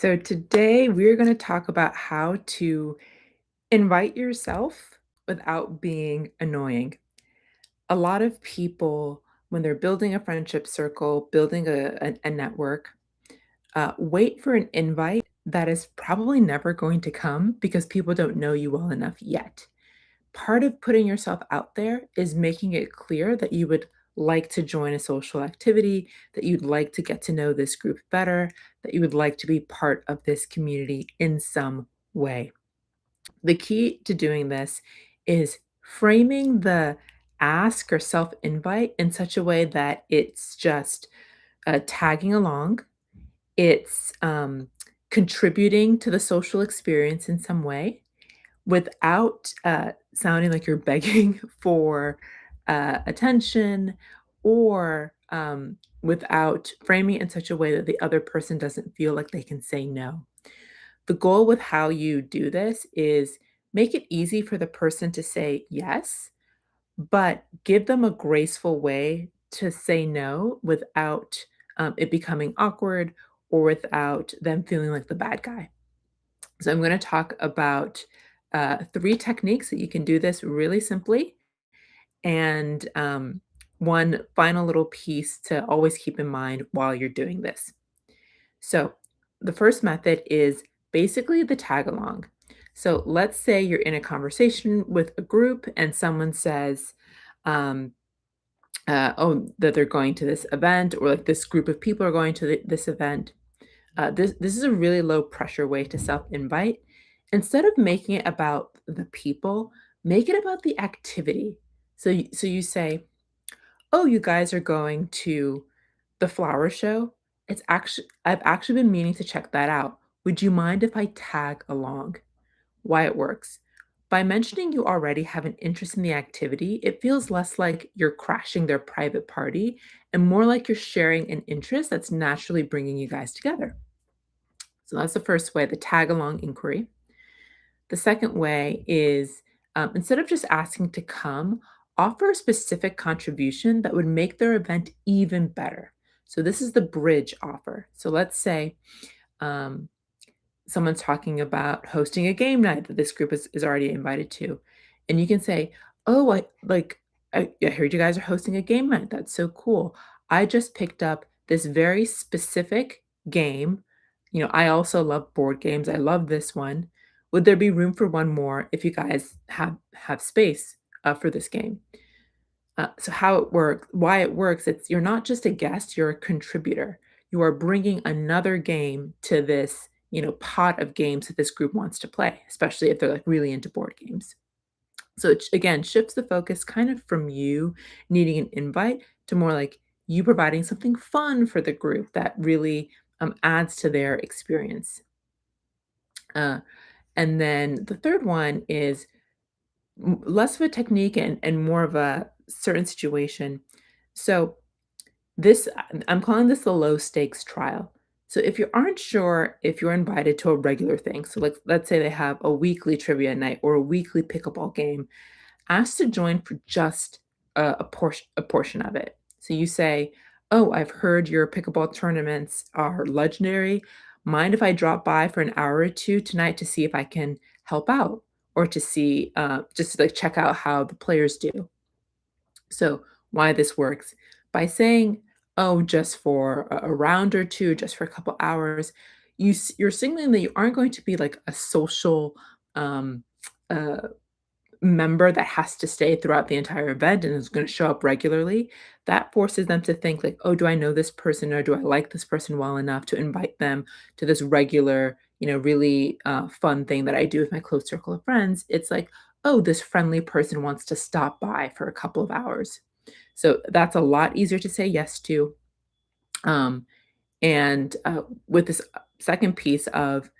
So, today we're going to talk about how to invite yourself without being annoying. A lot of people, when they're building a friendship circle, building a network, wait for an invite that is probably never going to come because people don't know you well enough yet. Part of putting yourself out there is making it clear that you would like to join a social activity, that you'd like to get to know this group better, that you would like to be part of this community in some way. The key to doing this is framing the ask or self invite in such a way that it's just tagging along, it's contributing to the social experience in some way without, sounding like you're begging for, attention or, without framing it in such a way that the other person doesn't feel like they can say no. The goal with how you do this is make it easy for the person to say yes, but give them a graceful way to say no without, it becoming awkward or without them feeling like the bad guy. So I'm gonna talk about, 3 techniques that you can do this really simply, and, one final little piece to always keep in mind while you're doing this. So, the first method is basically the tag along. So, let's say you're in a conversation with a group and someone says, um, "Oh, that they're going to this event," or, like, "This group of people are going to this event." This is a really low pressure way to self-invite. Instead of making it about the people, make it about the activity. So you say, "Oh, you guys are going to the flower show? I've actually been meaning to check that out. Would you mind if I tag along?" Why it works. By mentioning you already have an interest in the activity, it feels less like you're crashing their private party and more like you're sharing an interest that's naturally bringing you guys together. So that's the first way, the tag along inquiry. The second way is instead of just asking to come, offer a specific contribution that would make their event even better. So this is the bridge offer. So let's say um, someone's talking about hosting a game night that this group is already invited to. And you can say, "Oh, I heard you guys are hosting a game night. That's so cool. I just picked up this very specific game. I also love board games. I love this one. Would there be room for one more if you guys have space for this game?" So how it works, why it works, it's you're not just a guest, you're a contributor. You are bringing another game to this, pot of games that this group wants to play, especially if they're like really into board games. So it again shifts the focus kind of from you needing an invite to more like you providing something fun for the group that really adds to their experience. Uh, and then the third one is less of a technique and more of a certain situation. So this I'm calling this the low stakes trial. So if you aren't sure if you're invited to a regular thing, so like let's say they have a weekly trivia night or a weekly pickleball game, ask to join for just a portion of it. So you say, "Oh, I've heard your pickleball tournaments are legendary. Mind if I drop by for an hour or two tonight to see if I can help out or to see just to like check out how the players do?" So, why this works by saying, "Oh, just for a round or two, just for a couple hours," you're signaling that you aren't going to be like a social um, uh, member that has to stay throughout the entire event and is going to show up regularly. That forces them to think like, "Oh, do I know this person or do I like this person well enough to invite them to this regular, really fun thing that I do with my close circle of friends?" It's like, "Oh, this friendly person wants to stop by for a couple of hours." So that's a lot easier to say yes to. Um, and with this second piece of,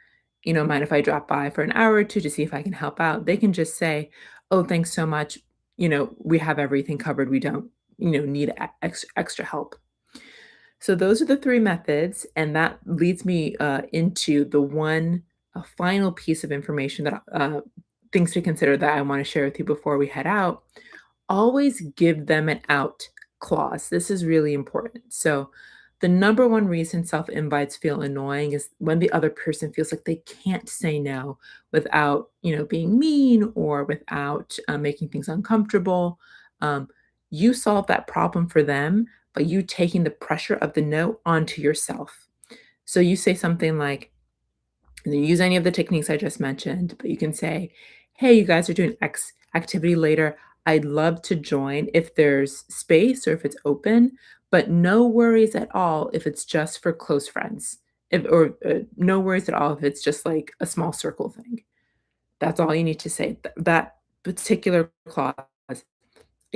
mind if I drop by for an hour or two to see if I can help out, they can just say, "Oh, thanks so much. We have everything covered. We don't, need extra help." So those are the three methods. And that leads me into the one final piece of information that things to consider that I want to share with you before we head out. Always give them an out clause. This is really important. So The number one reason self-invites feel annoying is when the other person feels like they can't say no without, being mean or without, making things uncomfortable. Um, you solve that problem for them by you taking the pressure of the no onto yourself. So you say something like, and then use any of the techniques I just mentioned, but you can say, "Hey, you guys are doing X activity later. I'd love to join if there's space or if it's open, but no worries at all if it's just for close friends. If or no worries at all if it's just like a small circle thing." That's all you need to say. That particular clause,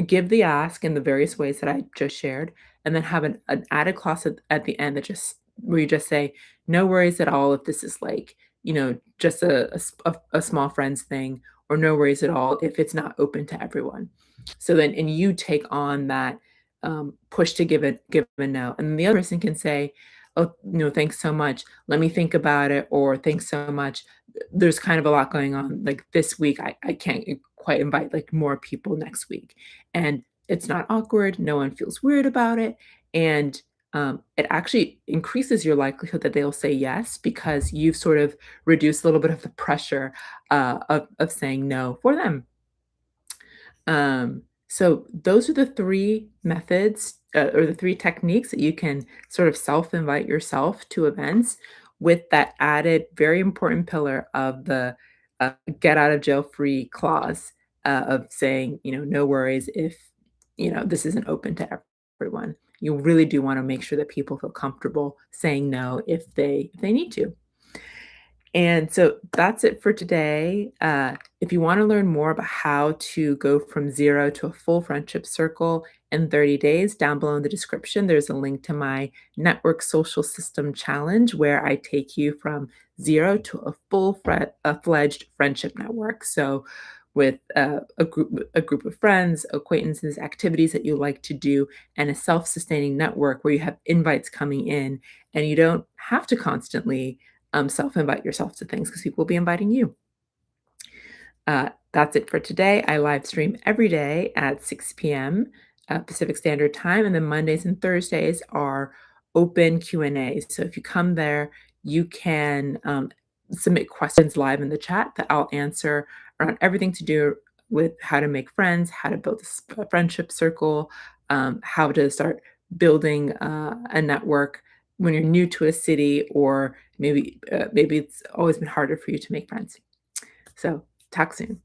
give the ask in the various ways that I just shared, and then have an added clause at the end that just where you just say, "No worries at all if this is like, just a small friends thing, or no worries at all if it's not open to everyone." So then and you take on that, push to give a no, and the other person can say, "Oh, no, thanks so much. Let me think about it," or, "Thanks so much. There's kind of a lot going on, like, this week, I can't quite invite, like, more people next week." And it's not awkward, no one feels weird about it, and, it actually increases your likelihood that they'll say yes because you've sort of reduced a little bit of the pressure, of saying no for them. So those are the 3 methods, or the 3 techniques that you can sort of self-invite yourself to events with that added very important pillar of the, get out of jail free clause, of saying, "No worries if, this isn't open to everyone." You really do wanna make sure that people feel comfortable saying no if they need to. And so that's it for today. If you want to learn more about how to go from zero to a full friendship circle in 30 days, down below in the description, there's a link to my Network Social System Challenge where I take you from zero to a a fledged friendship network. So, with a group of friends, acquaintances, activities that you like to do, and a self-sustaining network where you have invites coming in, and you don't have to constantly self-invite yourself to things because people will be inviting you. That's it for today. I live stream every day at 6 p.m. Pacific Standard Time, and then Mondays and Thursdays are open Q&As. So if you come there, you can submit questions live in the chat that I'll answer around everything to do with how to make friends, how to build a friendship circle, how to start building a network when you're new to a city, or maybe it's always been harder for you to make friends. So talk soon.